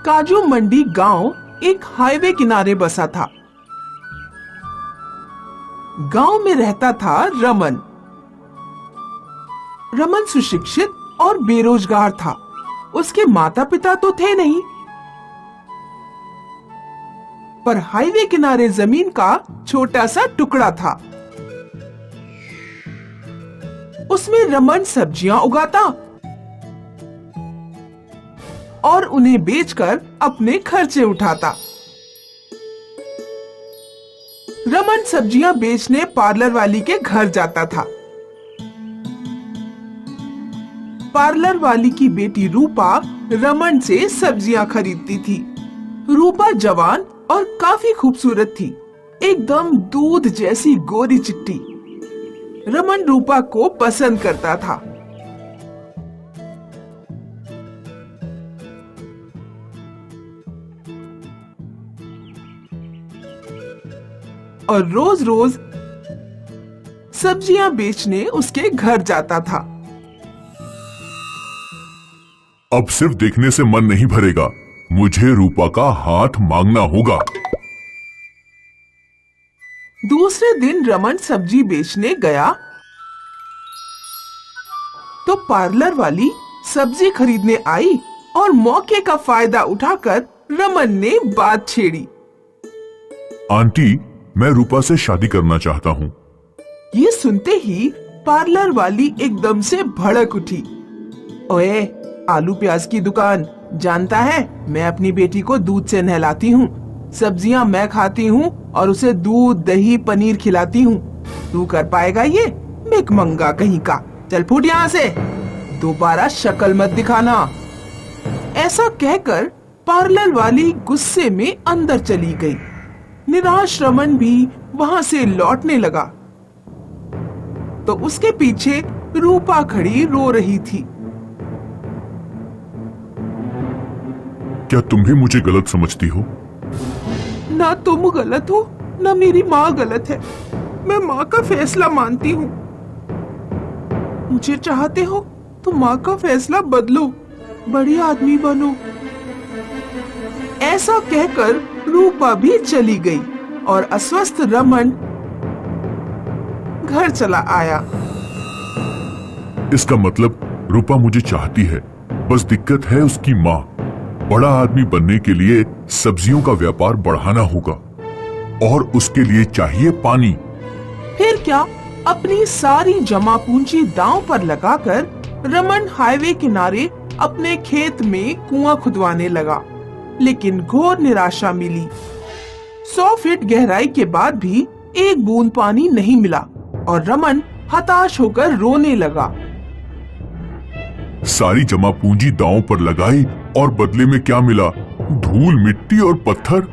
काजू मंडी गांव एक हाईवे किनारे बसा था। गांव में रहता था रमन। रमन सुशिक्षित और बेरोजगार था। उसके माता पिता तो थे नहीं, पर हाईवे किनारे जमीन का छोटा सा टुकड़ा था। उसमें रमन सब्जियां उगाता और उन्हें बेचकर अपने खर्चे उठाता। रमन सब्जियां बेचने पार्लर वाली के घर जाता था। पार्लर वाली की बेटी रूपा रमन से सब्जियां खरीदती थी। रूपा जवान और काफी खूबसूरत थी, एकदम दूध जैसी गोरी चिट्टी। रमन रूपा को पसंद करता था। और रोज रोज सब्जियां बेचने उसके घर जाता था। अब सिर्फ देखने से मन नहीं भरेगा, मुझे रूपा का हाथ मांगना होगा। दूसरे दिन रमन सब्जी बेचने गया तो पार्लर वाली सब्जी खरीदने आई और मौके का फायदा उठाकर रमन ने बात छेड़ी। आंटी, मैं रूपा से शादी करना चाहता हूँ। ये सुनते ही पार्लर वाली एकदम से भड़क उठी। ओए, आलू प्याज की दुकान, जानता है मैं अपनी बेटी को दूध से नहलाती हूँ, सब्जियां मैं खाती हूँ और उसे दूध दही पनीर खिलाती हूँ। तू कर पाएगा ये? भिखमंगा कहीं का, चल फूट यहाँ से, दोबारा शक्ल मत दिखाना। ऐसा कहकर पार्लर वाली गुस्से में अंदर चली गई। निराश रमन भी वहां से लौटने लगा तो उसके पीछे रूपा खड़ी रो रही थी। क्या तुम भी मुझे गलत समझती हो? ना तुम गलत हो, ना मेरी माँ गलत है। मैं माँ का फैसला मानती हूँ। मुझे चाहते हो तो माँ का फैसला बदलो, बड़ी आदमी बनो। ऐसा कहकर रूपा भी चली गई और अस्वस्थ रमन घर चला आया। इसका मतलब रूपा मुझे चाहती है, बस दिक्कत है उसकी माँ। बड़ा आदमी बनने के लिए सब्जियों का व्यापार बढ़ाना होगा और उसके लिए चाहिए पानी। फिर क्या, अपनी सारी जमा पूंजी दांव पर लगाकर रमन हाईवे किनारे अपने खेत में कुआं खुदवाने लगा, लेकिन घोर निराशा मिली। 100 फीट गहराई के बाद भी एक बूंद पानी नहीं मिला और रमन हताश होकर रोने लगा। सारी जमा पूंजी दांव पर लगाई और बदले में क्या मिला? धूल, मिट्टी और पत्थर।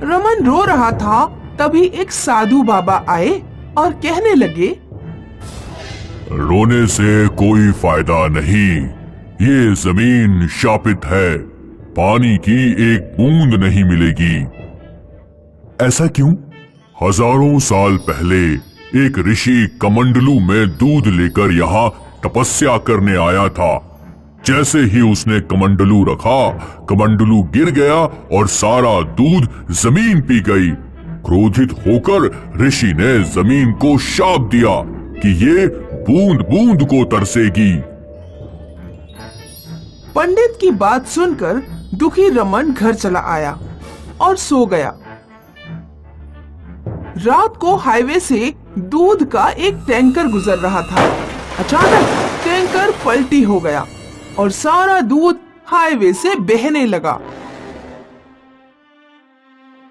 रमन रो रहा था, तभी एक साधु बाबा आए और कहने लगे, रोने से कोई फायदा नहीं, ये जमीन शापित है, पानी की एक बूंद नहीं मिलेगी। ऐसा क्यों? हजारों साल पहले एक ऋषि कमंडलू में दूध लेकर यहाँ तपस्या करने आया था। जैसे ही उसने कमंडलू रखा, कमंडलू गिर गया और सारा दूध जमीन पी गई। क्रोधित होकर ऋषि ने जमीन को शाप दिया कि ये बूंद बूंद को तरसेगी। पंडित की बात सुनकर दुखी रमन घर चला आया और सो गया। रात को हाईवे से दूध का एक टैंकर गुजर रहा था। अचानक टैंकर पलटी हो गया और सारा दूध हाईवे से बहने लगा।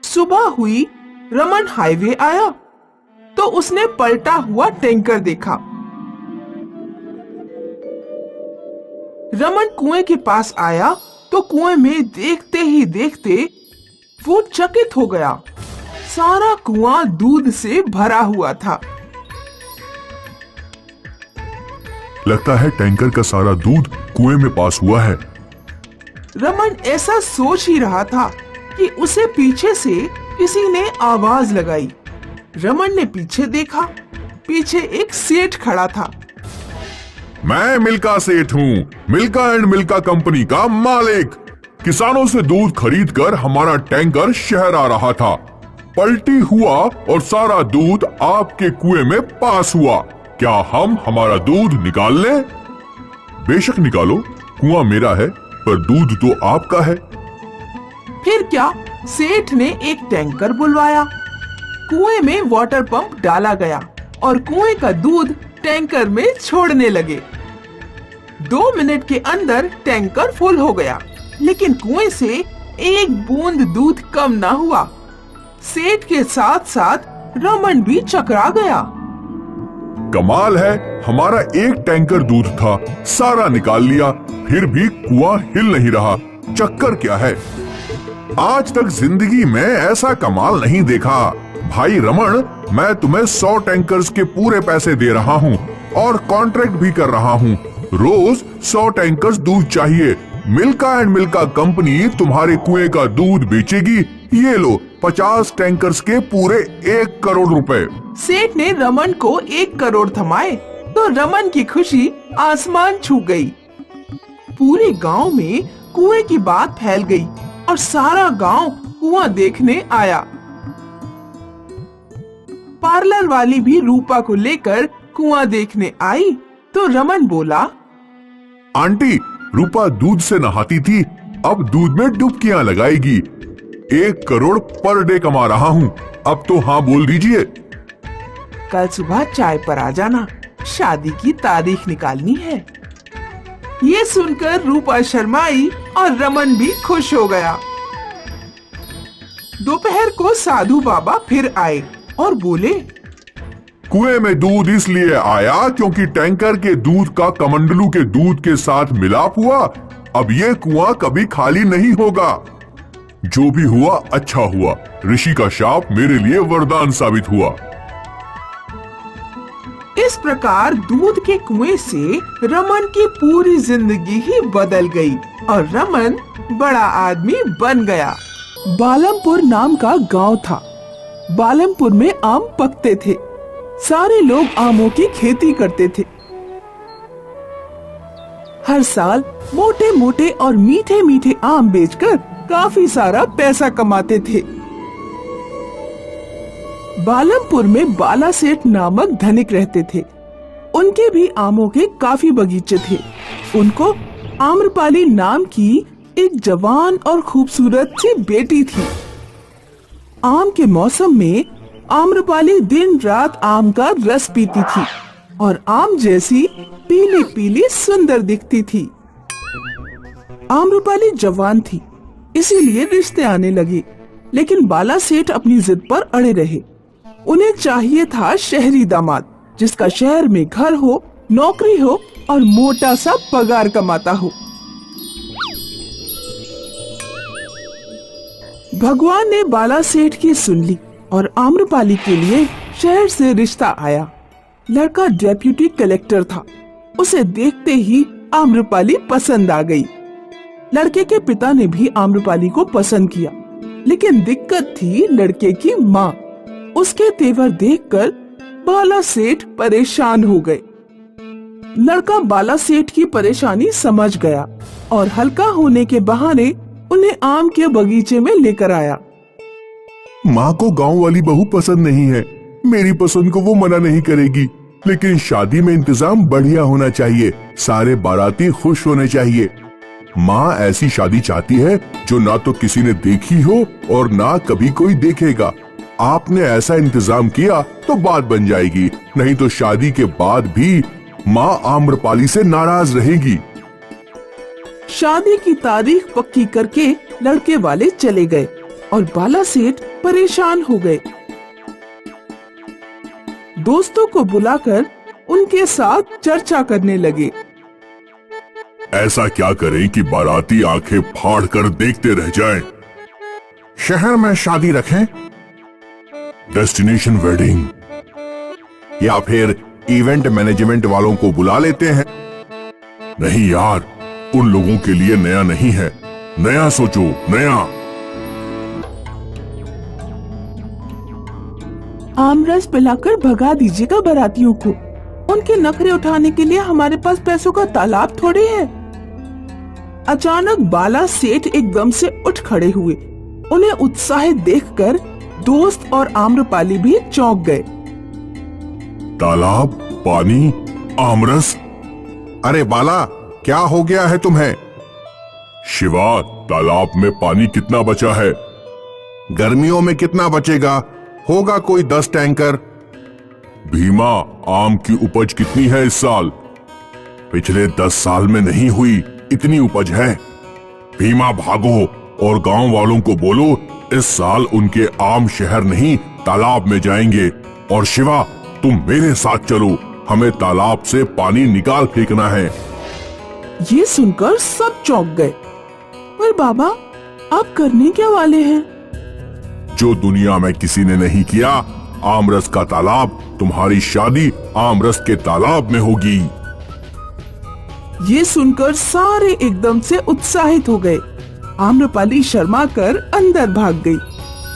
सुबह हुई, रमन हाईवे आया तो उसने पलटा हुआ टैंकर देखा। रमन कुएं के पास आया तो कुएं में देखते ही देखते वो चकित हो गया। सारा कुआं दूध से भरा हुआ था। लगता है टैंकर का सारा दूध कुएं में पास हुआ है। रमन ऐसा सोच ही रहा था कि उसे पीछे से किसी ने आवाज लगाई। रमन ने पीछे देखा, पीछे एक सेठ खड़ा था। मैं मिल्का सेठ हूँ, मिल्का एंड मिल्का कंपनी का मालिक। किसानों से दूध खरीदकर हमारा टैंकर शहर आ रहा था। पलटी हुआ और सारा दूध आपके कुएं में पास हुआ। क्या हम हमारा दूध निकाल लें? बेशक निकालो, कुआं मेरा है पर दूध तो आपका है। फिर क्या, सेठ ने एक टैंकर बुलवाया। कुएं में वाटर पंप डाला गया और कुएं का दूध टैंकर में छोड़ने लगे। 2 मिनट के अंदर टैंकर फुल हो गया, लेकिन कुएं से एक बूंद दूध कम ना हुआ। सेठ के साथ साथ रमन भी चकरा गया। कमाल है, हमारा एक टैंकर दूध था, सारा निकाल लिया, फिर भी कुआं हिल नहीं रहा। चक्कर क्या है? आज तक जिंदगी में ऐसा कमाल नहीं देखा। भाई रमन, मैं तुम्हें 100 टैंकर्स के पूरे पैसे दे रहा हूँ और कॉन्ट्रैक्ट भी कर रहा हूँ। रोज 100 टैंकर्स दूध चाहिए। मिल्का एंड मिल्का कंपनी तुम्हारे कुएं का दूध बेचेगी। ये लो 50 टैंकर्स के पूरे 1 करोड़ रुपए। सेठ ने रमन को 1 करोड़ थमाए तो रमन की खुशी आसमान छू गई। पूरे गांव में कुएं की बात फैल गई और सारा गांव कुआं देखने आया। पार्लर वाली भी रूपा को लेकर कुआं देखने आई तो रमन बोला, आंटी, रूपा दूध से नहाती थी, अब दूध में डुबकियां लगाएगी। 1 करोड़ पर डे कमा रहा हूँ। अब तो हाँ बोल दीजिए। कल सुबह चाय पर आ जाना, शादी की तारीख निकालनी है। ये सुनकर रूपा शर्माई और रमन भी खुश हो गया। दोपहर को साधु बाबा फिर आए और बोले, कुएं में दूध इसलिए आया क्योंकि टैंकर के दूध का कमंडलू के दूध के साथ मिलाप हुआ। अब ये कुआं कभी खाली नहीं होगा। जो भी हुआ अच्छा हुआ। ऋषि का शाप मेरे लिए वरदान साबित हुआ। इस प्रकार दूध के कुएं से रमन की पूरी जिंदगी ही बदल गई और रमन बड़ा आदमी बन गया। बालमपुर नाम का गांव था। बालमपुर में आम पकते थे। सारे लोग आमों की खेती करते थे। हर साल मोटे मोटे और मीठे मीठे आम बेचकर काफी सारा पैसा कमाते थे। बालमपुर में बाला सेठ नामक धनिक रहते थे। उनके भी आमों के काफी बगीचे थे। उनको आम्रपाली नाम की एक जवान और खूबसूरत सी बेटी थी। आम के मौसम में आम्रपाली दिन रात आम का रस पीती थी और आम जैसी पीली पीली सुंदर दिखती थी। आम्रपाली जवान थी, इसीलिए रिश्ते आने लगे, लेकिन बाला सेठ अपनी जिद पर अड़े रहे। उन्हें चाहिए था शहरी दामाद, जिसका शहर में घर हो, नौकरी हो और मोटा सा पगार कमाता हो। भगवान ने बाला सेठ की सुन ली और आम्रपाली के लिए शहर से रिश्ता आया। लड़का डेप्यूटी कलेक्टर था। उसे देखते ही आम्रपाली पसंद आ गई। लड़के के पिता ने भी आम्रपाली को पसंद किया, लेकिन दिक्कत थी लड़के की माँ। उसके तेवर देखकर बाला सेठ परेशान हो गए। लड़का बाला सेठ की परेशानी समझ गया और हल्का होने के बहाने उन्हें आम के बगीचे में लेकर आया। माँ को गांव वाली बहू पसंद नहीं है। मेरी पसंद को वो मना नहीं करेगी, लेकिन शादी में इंतजाम बढ़िया होना चाहिए। सारे बाराती खुश होने चाहिए। माँ ऐसी शादी चाहती है जो ना तो किसी ने देखी हो और ना कभी कोई देखेगा। आपने ऐसा इंतजाम किया तो बात बन जाएगी, नहीं तो शादी के बाद भी माँ आम्रपाली से नाराज रहेगी। शादी की तारीख पक्की करके लड़के वाले चले गए और बाला सेठ परेशान हो गए। दोस्तों को बुलाकर उनके साथ चर्चा करने लगे। ऐसा क्या करें कि बाराती आंखें फाड़ कर देखते रह जाएं? शहर में शादी रखें, डेस्टिनेशन वेडिंग, या फिर इवेंट मैनेजमेंट वालों को बुला लेते हैं। नहीं यार, उन लोगों के लिए नया नहीं है। नया सोचो, नया। आमरस पिलाकर भगा दीजिएगा बारातियों को। उनके नखरे उठाने के लिए हमारे पास पैसों का तालाब थोड़ी है। अचानक बाला सेठ एकदम से उठ खड़े हुए। उन्हें उत्साहित देखकर दोस्त और आम्रपाली भी चौंक गए। तालाब, पानी, आमरस। अरे बाला, क्या हो गया है तुम्हें? शिवा, तालाब में पानी कितना बचा है? गर्मियों में कितना बचेगा? होगा कोई 10 टैंकर। भीमा, आम की उपज कितनी है इस साल? पिछले 10 साल में नहीं हुई इतनी उपज है। भीमा, भागो और गांव वालों को बोलो इस साल उनके आम शहर नहीं तालाब में जाएंगे। और शिवा, तुम मेरे साथ चलो, हमें तालाब से पानी निकाल फेंकना है। ये सुनकर सब चौंक गए। पर बाबा, आप करने क्या वाले हैं? जो दुनिया में किसी ने नहीं किया, आमरस का तालाब, तुम्हारी शादी आमरस के तालाब में होगी। ये सुनकर सारे एकदम से उत्साहित हो गए। आम्रपाली शर्मा कर अंदर भाग गई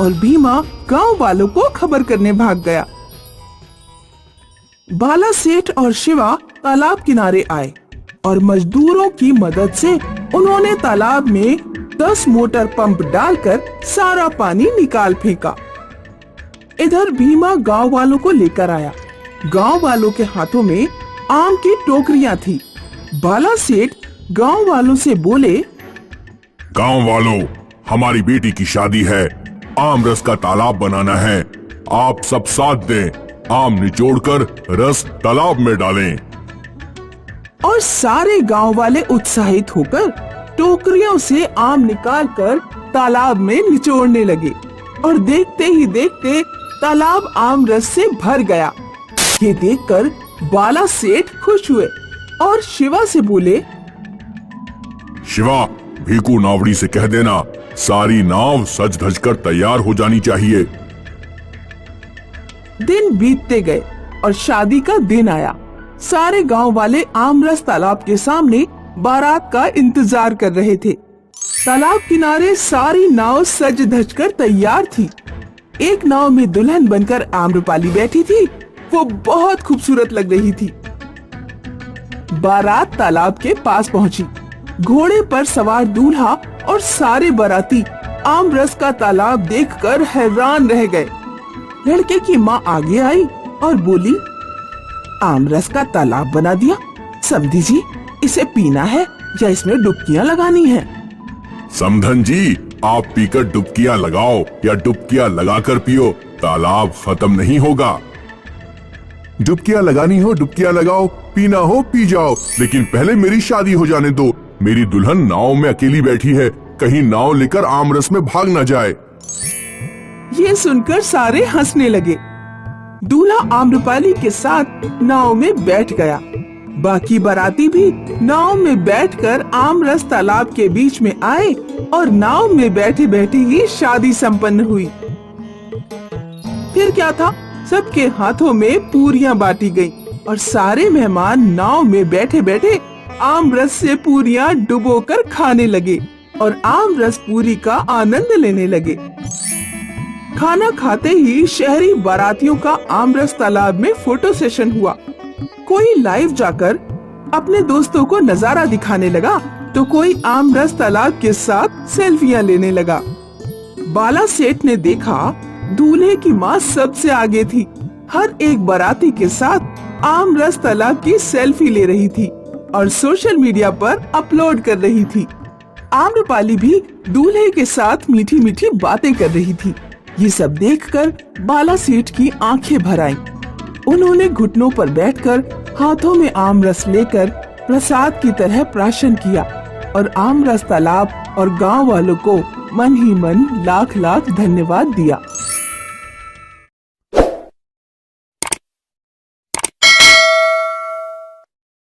और भीमा गांव वालों को खबर करने भाग गया। बाला सेठ और शिवा तालाब किनारे आए और मजदूरों की मदद से उन्होंने तालाब में 10 मोटर पंप डालकर सारा पानी निकाल फेंका। इधर भीमा गांव वालों को लेकर आया। गांव वालों के हाथों में आम की टोकरियां थी। बाला सेठ गांव वालों से बोले, गांव वालों, हमारी बेटी की शादी है, आमरस का तालाब बनाना है। आप सब साथ दें, आम निचोड़कर रस तालाब में डालें। और सारे गांव वाले उत्साहित होकर टोकरियों से आम निकालकर तालाब में निचोड़ने लगे और देखते ही देखते तालाब आम रस से भर गया। ये देखकर बाला सेठ खुश हुए और शिवा से बोले, शिवा, भीकू नावड़ी से कह देना सारी नाव सज धज कर तैयार हो जानी चाहिए। दिन बीतते गए और शादी का दिन आया। सारे गांव वाले आमरस तालाब के सामने बारात का इंतजार कर रहे थे। तालाब किनारे सारी नाव सज धज कर तैयार थी। एक नाव में दुल्हन बनकर आम्रपाली बैठी थी। वो बहुत खूबसूरत लग रही थी। बारात तालाब के पास पहुंची। घोड़े पर सवार दूल्हा और सारे बाराती आमरस का तालाब देखकर हैरान रह गए। लड़के की माँ आगे आई और बोली, आमरस का तालाब बना दिया। समधी जी, इसे पीना है या इसमें डुबकियां लगानी है? समधन जी, आप पीकर डुबकियां लगाओ या डुबकियां लगाकर पियो, तालाब खत्म नहीं होगा। डुबकियां लगानी हो डुबकियां लगाओ, पीना हो पी जाओ, लेकिन पहले मेरी शादी हो जाने दो। मेरी दुल्हन नाव में अकेली बैठी है, कहीं नाव लेकर आमरस में भाग न जाए। ये सुनकर सारे हंसने लगे। दूल्हा आम्रपाली के साथ नाव में बैठ गया। बाकी बाराती भी नाव में बैठकर आमरस तालाब के बीच में आए और नाव में बैठे बैठे ही शादी संपन्न हुई। फिर क्या था, सबके हाथों में पूरियां बांटी गईं और सारे मेहमान नाव में बैठे बैठे आमरस से पूरियां डुबोकर खाने लगे और आमरस पूरी का आनंद लेने लगे। खाना खाते ही शहरी बारातियों का आमरस तालाब में फोटो सेशन हुआ। कोई लाइव जाकर अपने दोस्तों को नजारा दिखाने लगा तो कोई आमरस तालाब के साथ सेल्फियां लेने लगा। बाला सेठ ने देखा दूल्हे की माँ सबसे आगे थी। हर एक बाराती के साथ आमरस तालाब की सेल्फी ले रही थी और सोशल मीडिया पर अपलोड कर रही थी। आम्रपाली भी दूल्हे के साथ मीठी मीठी बातें कर रही थी। ये सब देखकर बाला सेठ की आंखें भर आईं। उन्होंने घुटनों पर बैठकर हाथों में आमरस लेकर प्रसाद की तरह प्राशन किया और आमरस तालाब और गांव वालों को मन ही मन लाख लाख धन्यवाद दिया।